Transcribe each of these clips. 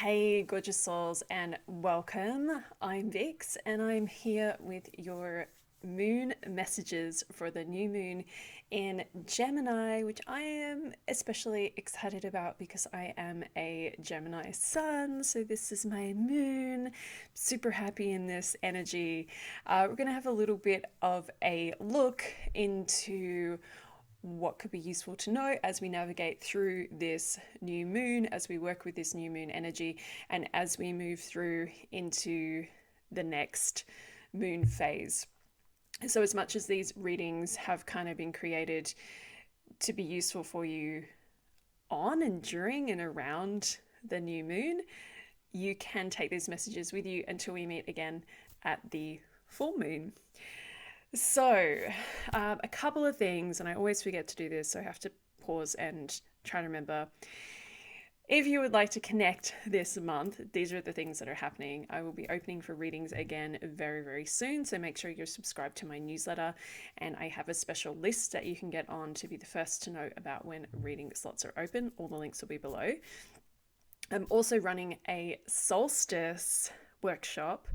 Hey, gorgeous souls, and welcome. I'm Vix, and I'm here with your moon messages for the new moon in Gemini, which I am especially excited about because I am a Gemini sun. So, this is my moon. Super happy in this energy. We're going to have a little bit of a look into what could be useful to know as we navigate through this new moon, as we work with this new moon energy, and as we move through into the next moon phase. So, as much as these readings have kind of been created to be useful for you on and during and around the new moon, you can take these messages with you until we meet again at the full moon. So, a couple of things, and I always forget to do this, so I have to pause and try to remember. If you would like to connect this month, these are the things that are happening. I will be opening for readings again very, very soon, so make sure you're subscribed to my newsletter, and I have a special list that you can get on to be the first to know about when reading slots are open. All the links will be below. I'm also running a solstice workshop.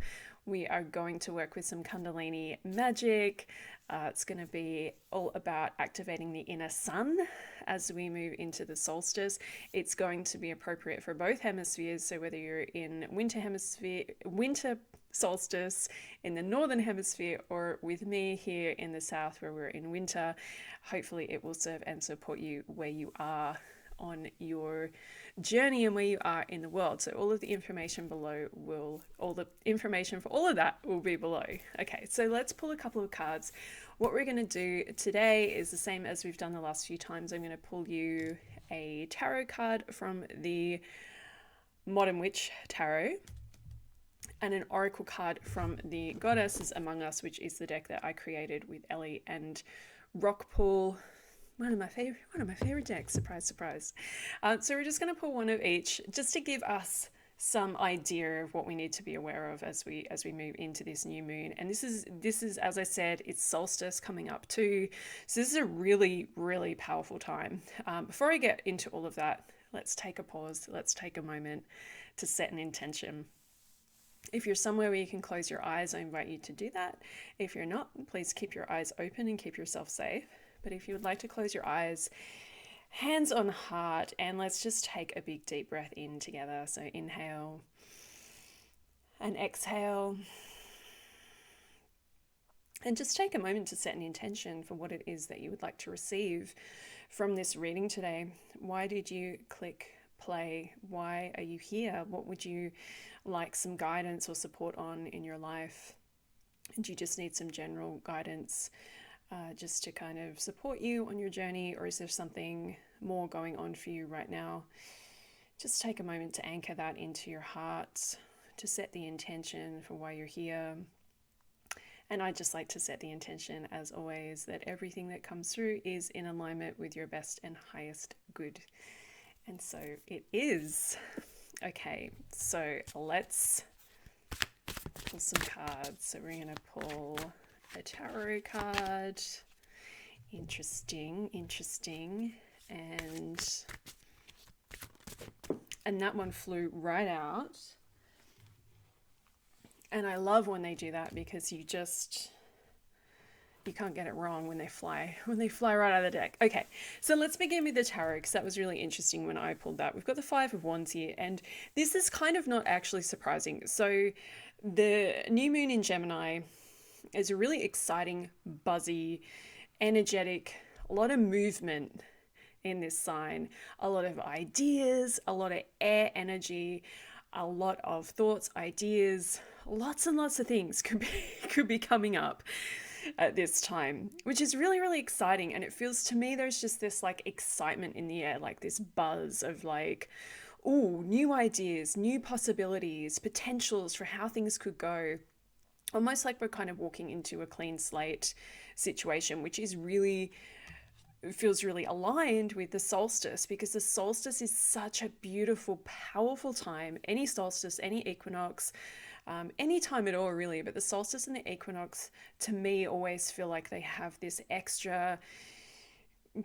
We are going to work with some Kundalini magic. It's going to be all about activating the inner sun as we move into the solstice. It's going to be appropriate for both hemispheres. So whether you're in winter solstice in the northern hemisphere, or with me here in the south where we're in winter, hopefully it will serve and support you where you are on your journey and where you are in the world. So all of the information all the information for all of that will be below. Okay, so let's pull a couple of cards. What we're going to do today is the same as we've done the last few times. I'm going to pull you a tarot card from the Modern Witch Tarot and an oracle card from the Goddesses Among Us, which is the deck that I created with Ellie and Rockpool. One of my favorite decks. Surprise, surprise. So we're just going to pull one of each, just to give us some idea of what we need to be aware of as we move into this new moon. And this is as I said, it's solstice coming up too. So this is a really, really powerful time. Before I get into all of that, let's take a pause. Let's take a moment to set an intention. If you're somewhere where you can close your eyes, I invite you to do that. If you're not, please keep your eyes open and keep yourself safe. But if you would like to close your eyes, hands on heart, and let's just take a big deep breath in together. So inhale and exhale. And just take a moment to set an intention for what it is that you would like to receive from this reading today. Why did you click play? Why are you here? What would you like some guidance or support on in your life? And you just need some general guidance just to kind of support you on your journey, or is there something more going on for you right now? Just take a moment to anchor that into your heart, to set the intention for why you're here. And I just like to set the intention, as always, that everything that comes through is in alignment with your best and highest good. And so it is. Okay, so let's pull some cards. So we're going to pull a tarot card. Interesting. And that one flew right out. And I love when they do that, because you can't get it wrong when they fly right out of the deck. Okay, so let's begin with the tarot, because that was really interesting when I pulled that. We've got the Five of Wands here, and this is kind of not actually surprising. So the new moon in Gemini is a really exciting, buzzy, energetic, a lot of movement in this sign, a lot of ideas, a lot of air energy, a lot of thoughts, ideas, lots and lots of things could be coming up at this time, which is really, really exciting. And it feels to me there's just this like excitement in the air, like this buzz of like, ooh, new ideas, new possibilities, potentials for how things could go. Almost like we're kind of walking into a clean slate situation, which is really feels really aligned with the solstice, because the solstice is such a beautiful, powerful time. Any solstice, any equinox, any time at all really, but the solstice and the equinox to me always feel like they have this extra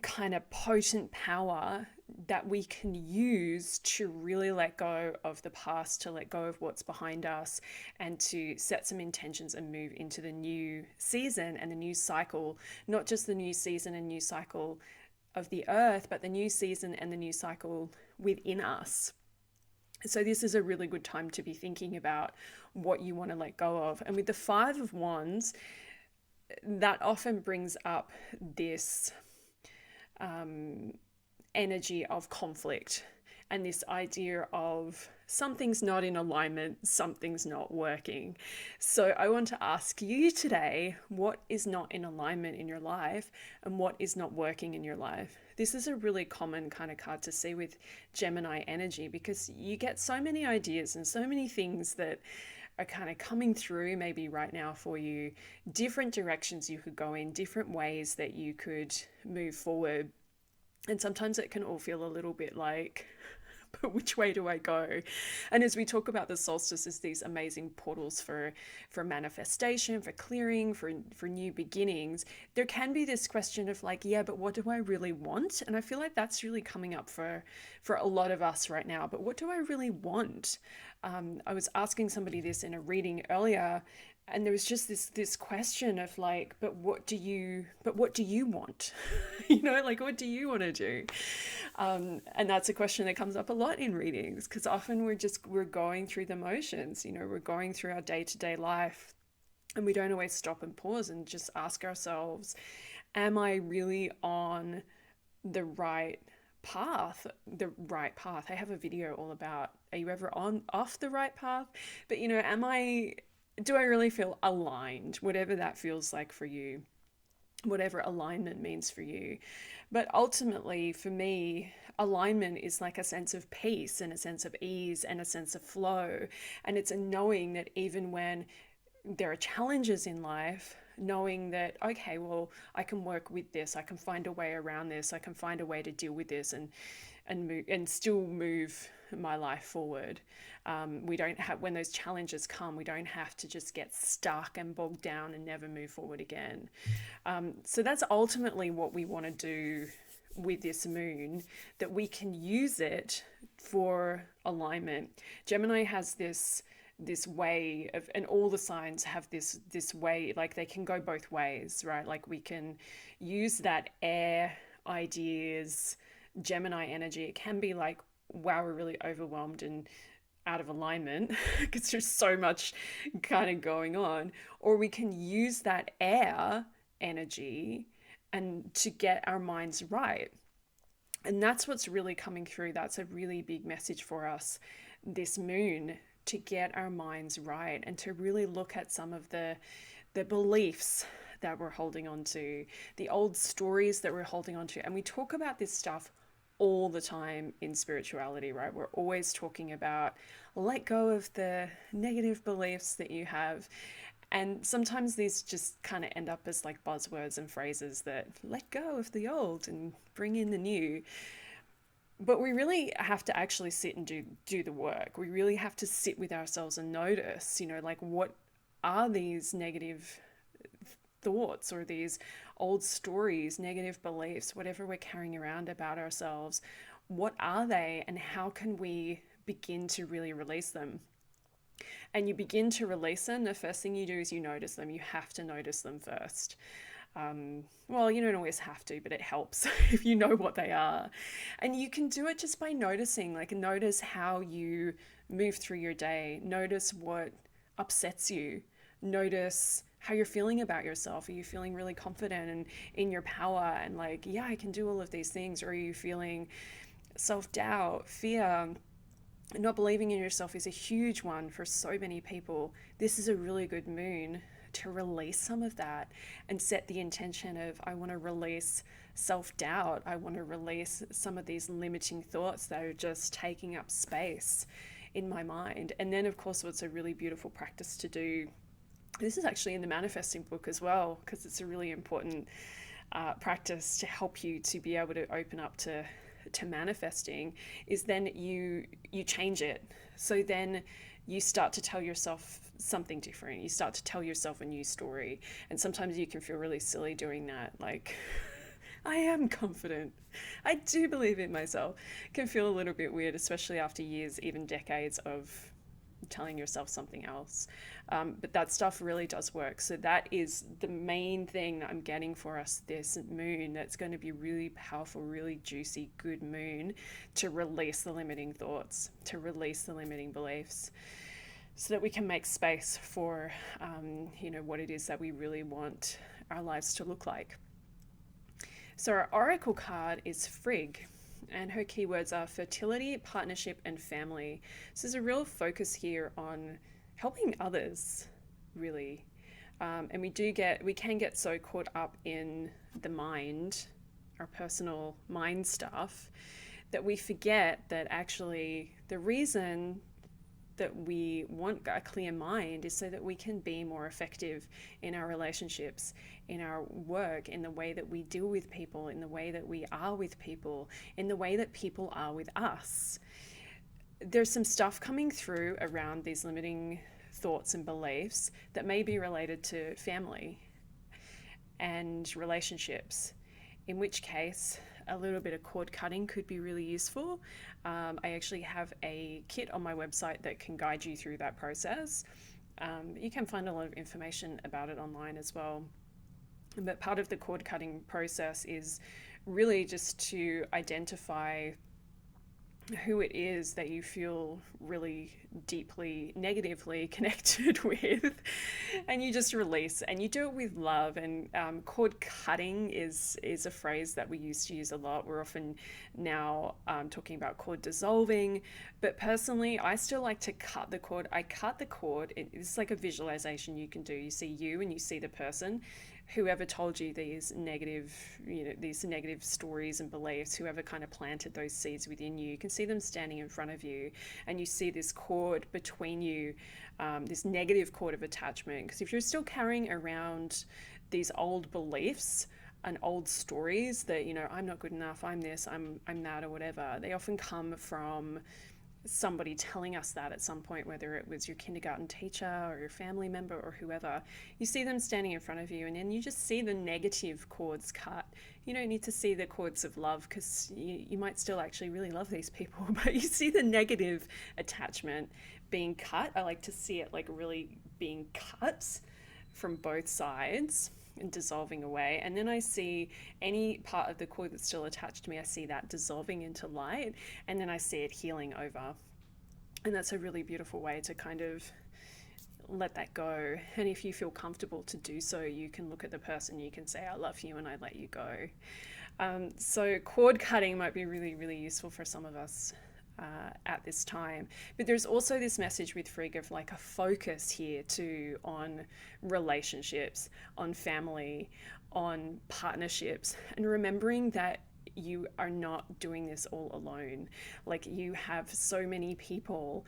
kind of potent power that we can use to really let go of the past, to let go of what's behind us, and to set some intentions and move into the new season and the new cycle, not just the new season and new cycle of the earth, but the new season and the new cycle within us. So this is a really good time to be thinking about what you want to let go of. And with the Five of Wands, that often brings up this energy of conflict and this idea of something's not in alignment, something's not working. So I want to ask you today, what is not in alignment in your life and what is not working in your life? This is a really common kind of card to see with Gemini energy, because you get so many ideas and so many things that are kind of coming through maybe right now for you, different directions you could go in, different ways that you could move forward. And sometimes it can all feel a little bit like, but which way do I go? And as we talk about the solstices, these amazing portals for manifestation, for clearing, for new beginnings, there can be this question of like, yeah, but what do I really want? And I feel like that's really coming up for a lot of us right now. But what do I really want? I was asking somebody this in a reading earlier, and there was just this question of like, but what do you want? Like, what do you want to do? And that's a question that comes up a lot in readings, because often we're going through the motions, we're going through our day-to-day life, and we don't always stop and pause and just ask ourselves, am I really on the right path? I have a video all about, are you ever off the right path? But do I really feel aligned? Whatever that feels like for you, whatever alignment means for you. But ultimately, for me, alignment is like a sense of peace and a sense of ease and a sense of flow. And it's a knowing that even when there are challenges in life, knowing that, okay, well, I can work with this, I can find a way around this, I can find a way to deal with this and still move my life forward. We don't have, when those challenges come, we don't have to just get stuck and bogged down and never move forward again. So that's ultimately what we want to do with this moon, that we can use it for alignment. Gemini has this way of, and all the signs have this way, like they can go both ways, right? Like we can use that air ideas, Gemini energy. It can be like, wow, we're really overwhelmed and out of alignment because there's so much kind of going on. Or we can use that air energy and to get our minds right. And that's what's really coming through. That's a really big message for us this moon, to get our minds right and to really look at some of the beliefs that we're holding on to, the old stories that we're holding on to. And we talk about this stuff all the time in spirituality, right? We're always talking about let go of the negative beliefs that you have. And sometimes these just kind of end up as like buzzwords and phrases that let go of the old and bring in the new. But we really have to actually sit and do the work. We really have to sit with ourselves and notice, like what are these negative thoughts or these old stories, negative beliefs, whatever we're carrying around about ourselves. What are they, and how can we begin to really release them? And you begin to release them, the first thing you do is you notice them. You have to notice them first. Well, you don't always have to, but it helps if you know what they are. And you can do it just by noticing, like notice how you move through your day. Notice what upsets you. Notice how you're feeling about yourself. Are you feeling really confident and in your power and like, yeah, I can do all of these things? Or are you feeling self-doubt, fear? Not believing in yourself is a huge one for so many people. This is a really good moon to release some of that and set the intention of, I want to release self-doubt. I want to release some of these limiting thoughts that are just taking up space in my mind. And then, of course, what's a really beautiful practice to do, this is actually in the manifesting book as well, because it's a really important practice to help you to be able to open up to manifesting, is then you change it. So then you start to tell yourself something different. You start to tell yourself a new story. And sometimes you can feel really silly doing that. Like, I am confident. I do believe in myself. Can feel a little bit weird, especially after years, even decades of telling yourself something else. But that stuff really does work. So that is the main thing that I'm getting for us this moon. That's going to be really powerful, really juicy, good moon to release the limiting thoughts, to release the limiting beliefs, so that we can make space for, what it is that we really want our lives to look like. So our oracle card is Frigg, and her keywords are fertility, partnership, and family. So there's a real focus here on helping others, really. And we can get so caught up in the mind, our personal mind stuff, that we forget that actually the reason that we want a clear mind is so that we can be more effective in our relationships, in our work, in the way that we deal with people, in the way that we are with people, in the way that people are with us. There's some stuff coming through around these limiting thoughts and beliefs that may be related to family and relationships, in which case a little bit of cord cutting could be really useful. I actually have a kit on my website that can guide you through that process. You can find a lot of information about it online as well. But part of the cord cutting process is really just to identify who it is that you feel really deeply negatively connected with, and you just release, and you do it with love. And cord cutting is a phrase that we used to use a lot. We're often now talking about cord dissolving, but personally I still like to cut the cord. I cut the cord. It's like a visualization you can do. You see you and you see the person, whoever told you these negative stories and beliefs, whoever kind of planted those seeds within you. You can see them standing in front of you, and you see this cord between you, this negative cord of attachment. Because if you're still carrying around these old beliefs and old stories that, I'm not good enough, I'm this, I'm that, or whatever, they often come from somebody telling us that at some point, whether it was your kindergarten teacher or your family member or whoever. You see them standing in front of you, and then you just see the negative cords cut. You don't need to see the cords of love, because you might still actually really love these people, but you see the negative attachment being cut. I like to see it like really being cut from both sides and dissolving away. And then I see any part of the cord that's still attached to me, I see that dissolving into light, and then I see it healing over. And that's a really beautiful way to kind of let that go. And if you feel comfortable to do so, you can look at the person, you can say, I love you, and I let you go. So cord cutting might be really, really useful for some of us at this time. But there's also this message with Frigg of like a focus here too on relationships, on family, on partnerships, and remembering that you are not doing this all alone. Like, you have so many people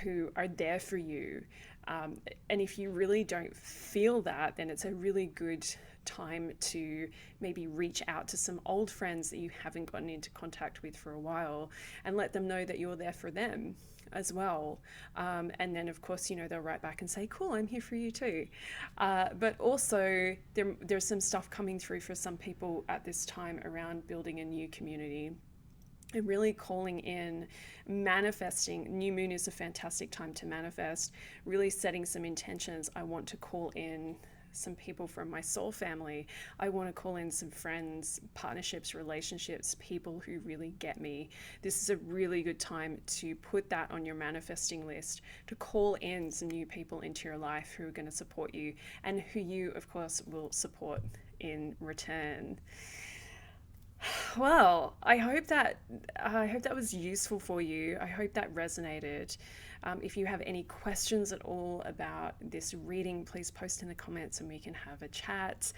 who are there for you. And if you really don't feel that, then it's a really good time to maybe reach out to some old friends that you haven't gotten into contact with for a while, and let them know that you're there for them as well. And then of course, they'll write back and say, cool, I'm here for you too. But also there's some stuff coming through for some people at this time around building a new community and really calling in, manifesting. New moon is a fantastic time to manifest, really setting some intentions. I want to call in some people from my soul family. I want to call in some friends, partnerships, relationships, people who really get me. This is a really good time to put that on your manifesting list, to call in some new people into your life who are going to support you, and who you, of course, will support in return. Well, I hope that was useful for you. I hope that resonated. If you have any questions at all about this reading, please post in the comments and we can have a chat.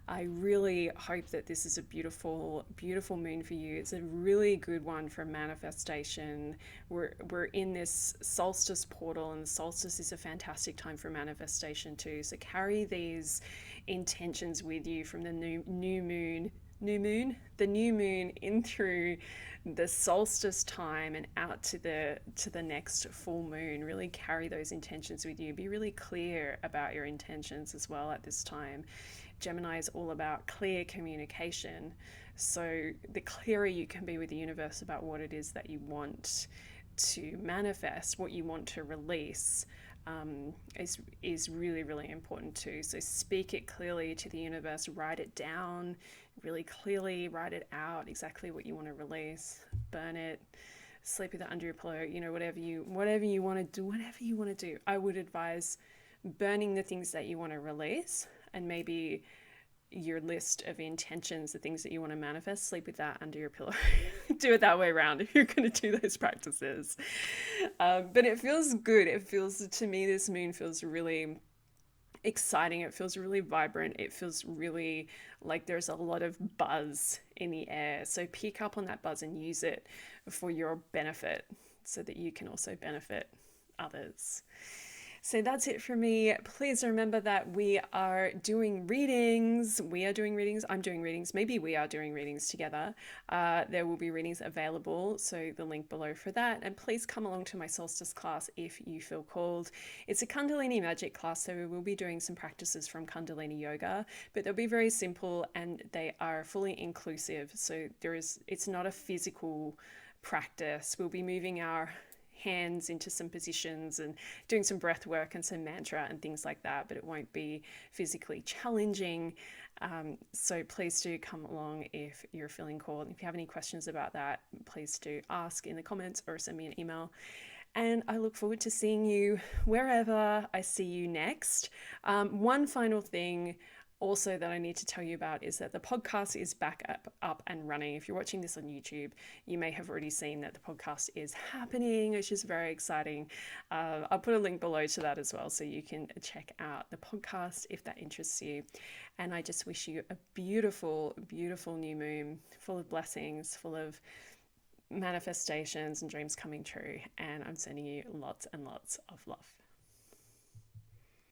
I really hope that this is a beautiful, beautiful moon for you. It's a really good one for manifestation. We're in this solstice portal, and the solstice is a fantastic time for manifestation too. So carry these intentions with you from the new moon the new moon in through the solstice time and out to the next full moon. Really carry those intentions with you. Be really clear about your intentions as well at this time. Gemini is all about clear communication. So the clearer you can be with the universe about what it is that you want to manifest, what you want to release, is really, really important too. So speak it clearly to the universe, write it down really clearly, write it out exactly what you want to release, burn it, sleep with it under your pillow, whatever you want to do, whatever you want to do. I would advise burning the things that you want to release, and maybe your list of intentions, the things that you want to manifest, sleep with that under your pillow. Do it that way around if you're going to do those practices. But it feels good. It feels, to me, this moon feels really exciting. It feels really vibrant. It feels really like there's a lot of buzz in the air. So pick up on that buzz and use it for your benefit so that you can also benefit others. So that's it for me. Please remember that we are doing readings. I'm doing readings. Maybe we are doing readings together. There will be readings available. So the link below for that. And please come along to my solstice class if you feel called. It's a Kundalini magic class. So we will be doing some practices from Kundalini yoga, but they'll be very simple and they are fully inclusive. So it's not a physical practice. We'll be moving our hands into some positions and doing some breath work and some mantra and things like that, but it won't be physically challenging. So please do come along if you're feeling called. If you have any questions about that, please do ask in the comments or send me an email. And I look forward to seeing you wherever I see you next. One final thing also that I need to tell you about is that the podcast is back up and running. If you're watching this on YouTube, you may have already seen that the podcast is happening, which is very exciting. I'll put a link below to that as well, so you can check out the podcast if that interests you. And I just wish you a beautiful, beautiful new moon, full of blessings, full of manifestations and dreams coming true. And I'm sending you lots and lots of love.